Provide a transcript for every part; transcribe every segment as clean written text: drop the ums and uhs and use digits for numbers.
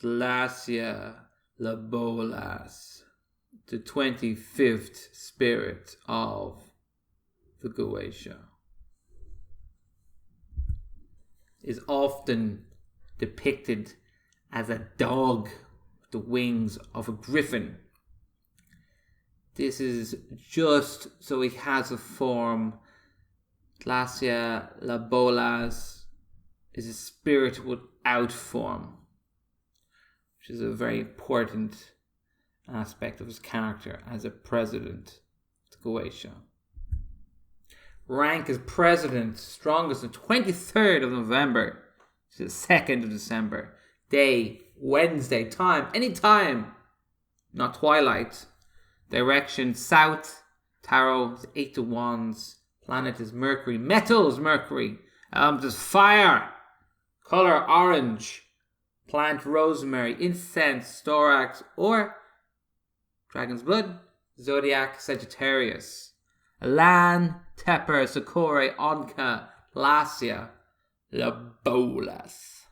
Glasya-Labolas, the 25th spirit of the Goetia, is often depicted as a dog with the wings of a griffin. This is just so he has a form. Glasya-Labolas is a spirit without form, which is a very important aspect of his character as a president of Goetia. Rank as president, strongest on 23rd of November to the 2nd of December. Day, Wednesday. Time, anytime, not twilight. Direction, south. Tarot is 8 of Wands. Planet is Mercury. Metal is Mercury. Element is fire. Color, orange. Plant, rosemary. Incense, storax, or dragon's blood. Zodiac, Sagittarius. Lan, Tepper, Sakura, Onka, Glasya-Labolas.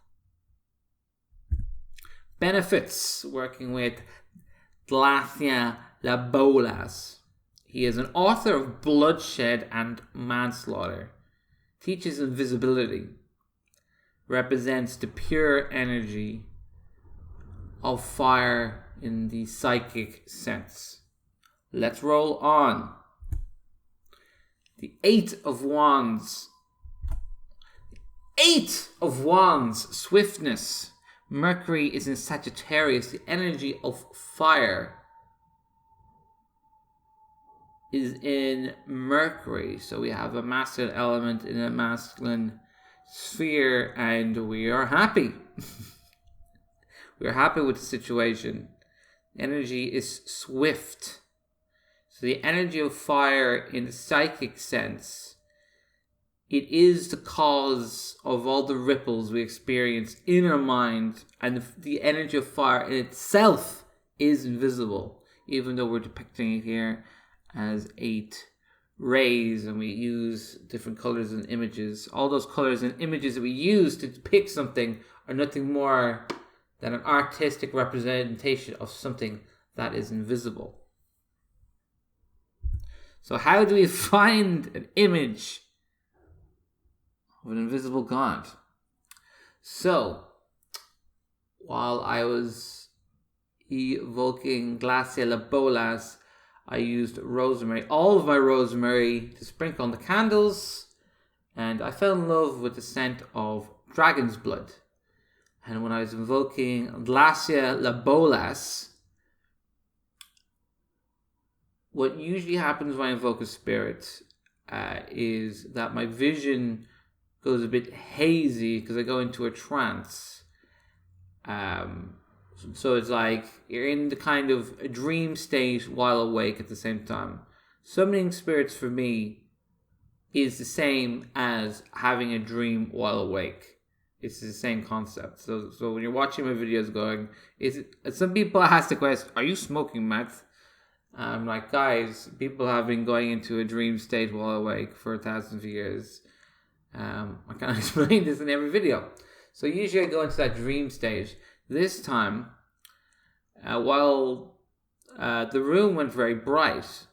Benefits working with Glasya-Labolas. He is an author of bloodshed and manslaughter. Teaches invisibility. Represents the pure energy of fire in the psychic sense. Let's roll on. The 8 of Wands. 8 of Wands, swiftness. Mercury is in Sagittarius. The energy of fire is in Mercury. So we have a masculine element in a masculine sphere, and we are happy. We are happy with the situation. The energy is swift. So the energy of fire in the psychic sense, it is the cause of all the ripples we experience in our mind, and the energy of fire in itself is invisible, even though we're depicting it here as 8 rays, and we use different colors and images. All those colors and images that we use to depict something are nothing more than an artistic representation of something that is invisible. So how do we find an image of an invisible god? So, while I was evoking Glasya-Labolas, I used rosemary, all of my rosemary, to sprinkle on the candles, and I fell in love with the scent of dragon's blood. And when I was invoking Glasya-Labolas, what usually happens when I invoke a spirit is that my vision goes a bit hazy because I go into a trance. So it's like you're in the kind of a dream state while awake at the same time. Summoning spirits for me is the same as having a dream while awake. It's the same concept. So when you're watching my videos going, some people ask the question, are you smoking meth? I'm like, guys, people have been going into a dream state while awake for thousands of years. I can't explain this in every video. So usually I go into that dream stage. This time, while the room went very bright.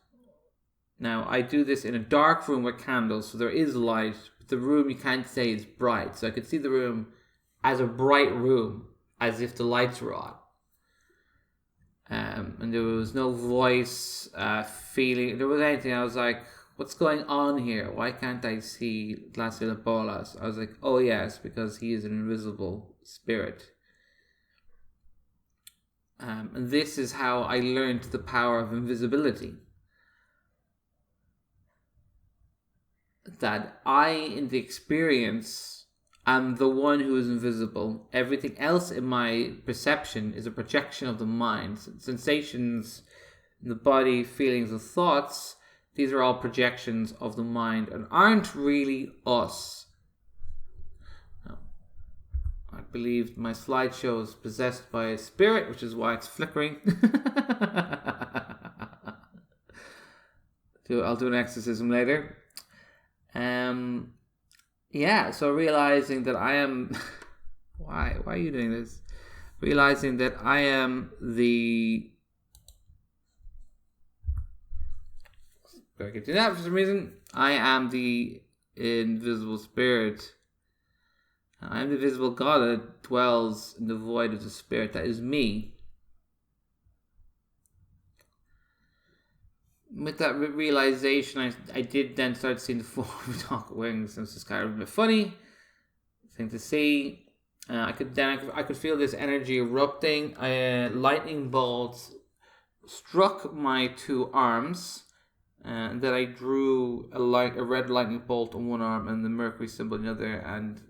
Now, I do this in a dark room with candles, so there is light, but the room you can't say is bright. So I could see the room as a bright room, as if the lights were on. And there was no voice, feeling, there was anything. I was like, what's going on here? Why can't I see Glasya-Labolas? I was like, oh yes, because he is an invisible spirit. And this is how I learned the power of invisibility. That I, in the experience, am the one who is invisible. Everything else in my perception is a projection of the mind. Sensations in the body, feelings and thoughts, these are all projections of the mind and aren't really us. No. I believe my slideshow is possessed by a spirit, which is why it's flickering. I'll do an exorcism later. So realizing that I am... Why are you doing this? realizing that I am the... I can do that for some reason. I am the invisible spirit. I am the visible God that dwells in the void of the spirit. That is me. With that realization, I did then start seeing the form of dark wings. It was just kind of a bit funny thing to see. I could feel this energy erupting. Lightning bolts struck my two arms, and then I drew a red lightning bolt on one arm and the Mercury symbol on the other. And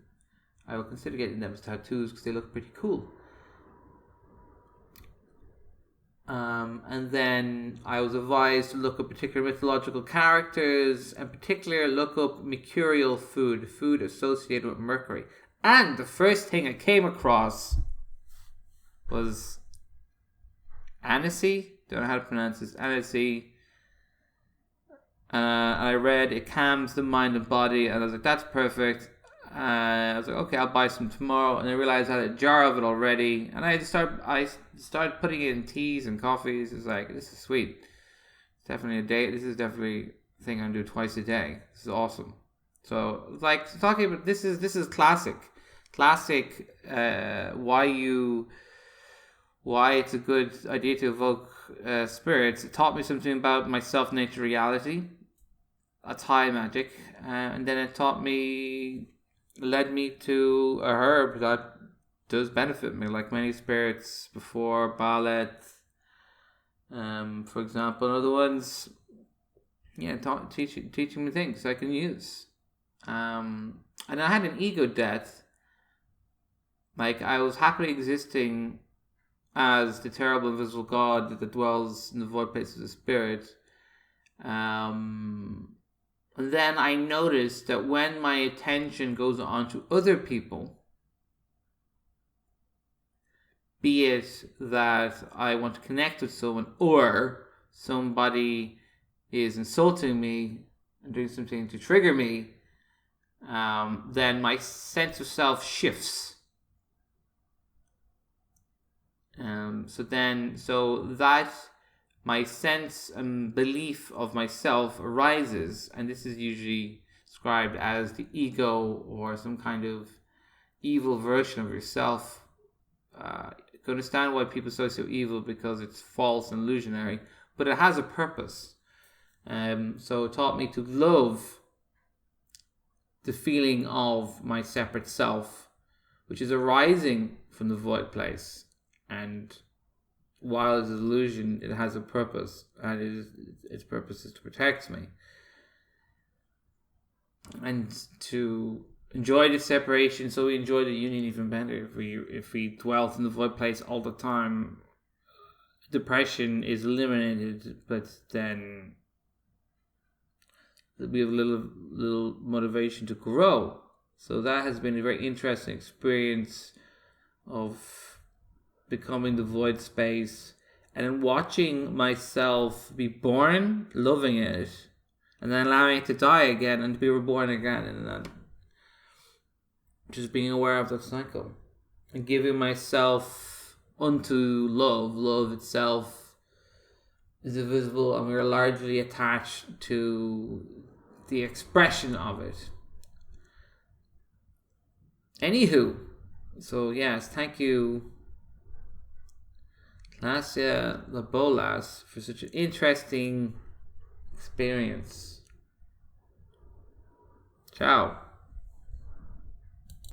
I will consider getting them as tattoos because they look pretty cool. And then I was advised to look up particular mythological characters, and particularly look up mercurial food associated with Mercury. And the first thing I came across was Anise. Don't know how to pronounce this. Anise. I read it calms the mind and body, and I was like, that's perfect. I was like, okay, I'll buy some tomorrow, and I realized I had a jar of it already, and I started putting it in teas and coffees. It's like, this is sweet. It's definitely a day. This is definitely a thing I do twice a day. This is awesome. So, like, talking about this is classic, why it's a good idea to evoke spirits. It taught me something about my self-nature reality. That's high magic, and then it led me to a herb that does benefit me, like many spirits before, Ballet, for example, and other ones, teaching me things I can use. And I had an ego death. Like, I was happily existing as the terrible invisible God that dwells in the void places of the spirit. And then I noticed that when my attention goes on to other people, be it that I want to connect with someone or somebody is insulting me and doing something to trigger me, then my sense of self shifts. So that my sense and belief of myself arises, and this is usually described as the ego or some kind of evil version of yourself. You can understand why people associate evil, because it's false and illusionary, but it has a purpose. So it taught me to love the feeling of my separate self, which is arising from the void place. And while it's an illusion, it has a purpose, and its purpose is to protect me. And to enjoy the separation, so we enjoy the union even better. If we dwelt in the void place all the time, depression is eliminated, but then we have a little motivation to grow. So that has been a very interesting experience of becoming the void space, and then watching myself be born, loving it, and then allowing it to die again and to be reborn again, and then just being aware of that cycle and giving myself unto love. Love itself is invisible, and we're largely attached to the expression of it. Anywho, so yes, thank you, Glasya-Labolas, for such an interesting experience. Ciao.